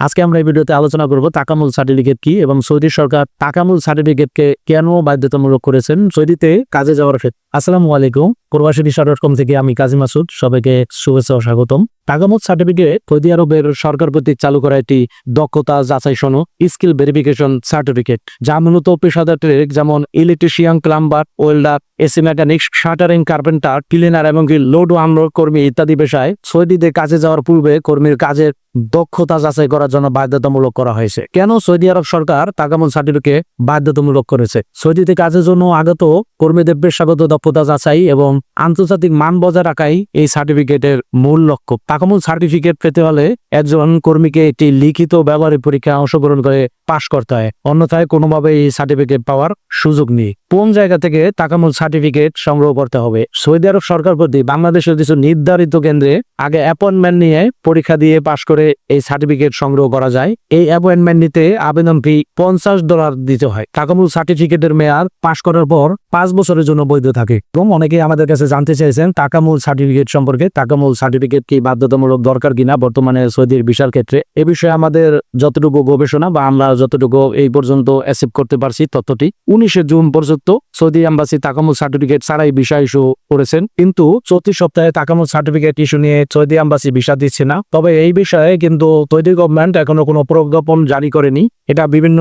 আজকে আমরা এই ভিডিওতে আলোচনা করব তাকামুল সার্টিফিকেট কি এবং সৌদি সরকার তাকামুল সার্টিফিকেটকে কেন বাধ্যতামূলক করেছেন সৌদিতে কাজে যাওয়ার ক্ষেত্রে। আসসালামু আলাইকুম, প্রবাসী ভিসা.com থেকে আমি কাজী মাসুদ, সবাইকে শুভেচ্ছা ও স্বাগতম। তাকামুল সার্টিফিকেট সৌদি আরবের সরকার কর্তৃক চালু করা একটি দক্ষতা যাচাই সনদ, স্কিল ভেরিফিকেশন সার্টিফিকেট, যা মূলত পেশাদার ট্রেড যেমন electrician, plumber, welder, AC mechanic, shuttering, carpenter, cleaner এবং লোড ও আনলোড কর্মী ইত্যাদি পেশায় সৌদিতে কাজে যাওয়ার পূর্বে কর্মীর কাজের দক্ষতা যাচাই করার জন্য বাধ্যতামূলক করা হয়েছে। কেন সৌদি আরব সরকার তাকামুল সার্টিফিকেট বাধ্যতামূলক করেছে? সৌদিতে কাজের জন্য আগত কর্মীদের পেশাগত দক্ষতা যাচাই এবং আন্তর্জাতিক মান বজায় রাখাই এই সার্টিফিকেটের মূল লক্ষ্য। তাকামুল সার্টিফিকেট পেতে হলে একজন কর্মীকে একটি লিখিত ব্যবহারিক পরীক্ষায় অংশগ্রহণ করে পাশ করতে হয়, অন্যথায় কোনোভাবে এই সার্টিফিকেট পাওয়ার সুযোগ নেই। কোন জায়গা থেকে তাকামুল সার্টিফিকেট সংগ্রহ করতে হবে? সৌদি আরব সরকার কর্তৃক বাংলাদেশের কিছু নির্ধারিত কেন্দ্রে আগে অ্যাপয়েন্টমেন্ট নিয়ে পরীক্ষা দিয়ে পাশ করে এই সার্টিফিকেট সংগ্রহ করা যায়। এই অ্যাপয়েন্টমেন্ট নিতে আবেদন ফি $50 দিতে হয়। তাকামুল সার্টিফিকেটের মেয়াদ পাশ করার পর 5 বছরের জন্য বৈধ থাকে। এবং অনেকে আমাদের কাছে জানতে চাইছেন তাকামুল সার্টিফিকেট সম্পর্কে, তাকামুল সার্টিফিকেট কি বাধ্যতামূলক দরকার কিনা বর্তমানে সৌদির ভিসার ক্ষেত্রে। এ বিষয়ে আমাদের যতটুকু গবেষণা বা আমরা যতটুকু এই পর্যন্ত অ্যাকসেপ্ট করতে পারছি তথ্যটি 19 জুন পর্যন্ত সৌদি এম্বাসি তাকামুল সার্টিফিকেট ছাড়াই ভিসা ইস্যু করেছেন, কিন্তু 34 সপ্তাহে তাকামুল সার্টিফিকেট ইস্যু নিয়ে সৌদি এম্বাসি ভিসা দিচ্ছে না। তবে এই বিষয়ে কিন্তু সৌদি গভর্নমেন্ট এখনো কোনো প্রজ্ঞাপন জারি করেনি। এটা বিভিন্ন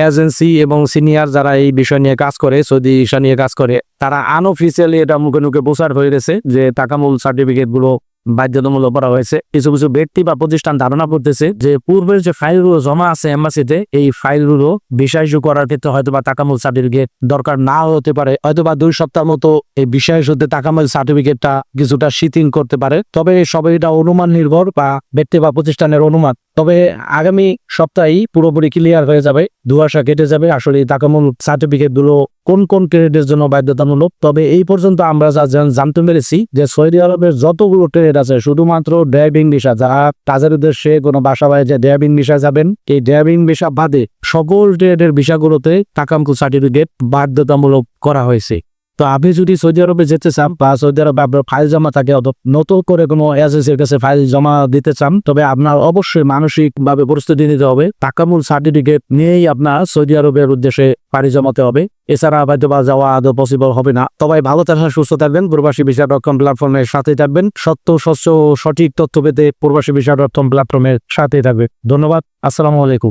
এজেন্সি এবং সিনিয়র যারা এই বিষয় নিয়ে কাজ করে, সৌদি ভিসা নিয়ে কাজ করে, তারা আনঅফিসিয়ালি এটা মুখে মুখে প্রচার হয়ে গেছে যে তাকামুল সার্টিফিকেট গুলো বাধ্যতামূলক করা হয়েছে। কিছু কিছু ব্যক্তি বা প্রতিষ্ঠান ধারণা করতেছে যে পূর্বের যে ফাইলগুলো জমা আছে এম্বাসিতে, এই ফাইলগুলো ভিসা ইস্যু করার ক্ষেত্রে হয়তোবা তাকামুল সার্টিফিকেট দরকার না হতে পারে। হয়তোবা 2 সপ্তাহ মতো এই ভিসা ইস্যুতে তাকামুল সার্টিফিকেটটা কিছুটা শিথিল করতে পারে। তবে সবাই এটা অনুমান নির্ভর বা ব্যক্তি বা প্রতিষ্ঠানের অনুমান। তবে আগামী সপ্তাহেই পুরোপুরি ক্লিয়ার হয়ে যাবে, ধোঁয়াশা কেটে যাবে আসলে তাকামুল সার্টিফিকেট গুলো কোন কোন ট্রেডের জন্য বাধ্যতামূলক। তবে এই পর্যন্ত আমরা যা জানতে পেরেছি যে সৌদি আরবের যতগুলো ট্রেড আছে শুধুমাত্র ড্রাইভিং ভিসা, যারা কাজের উদ্দেশ্যে কোনো বাসা বাড়ি যে ড্রাইভিং ভিসা যাবেন, এই ড্রাইভিং ভিসা বাদে সকল ট্রেডের ভিসাগুলোতে তাকামুল সার্টিফিকেট বাধ্যতামূলক করা হয়েছে। তো আপনি যদি সৌদি আরবে যেতে চান বা সৌদি আরবে আপনার ফাইল জমা থাকে, নতুন করে কোনো এজেন্সির কাছে ফাইল জমা দিতে চান, তবে আপনার অবশ্যই মানসিকভাবে প্রস্তুতি নিতে হবে। তাকামুল সার্টিফিকেট নিয়েই আপনার সৌদি আরবের উদ্দেশ্যে পাড়ি জমাতে হবে, এছাড়া হয়তো বা যাওয়া আদৌ পসিবল হবে না। তবে ভালো থাকা, সুস্থ থাকবেন, প্রবাসী ভিসা.com প্ল্যাটফর্মের সাথে থাকবেন। সত্য, স্বচ্ছ, সঠিক তথ্য পেতে প্রবাসী ভিসা.com প্ল্যাটফর্মের সাথে থাকবে। ধন্যবাদ, আসসালামু আলাইকুম।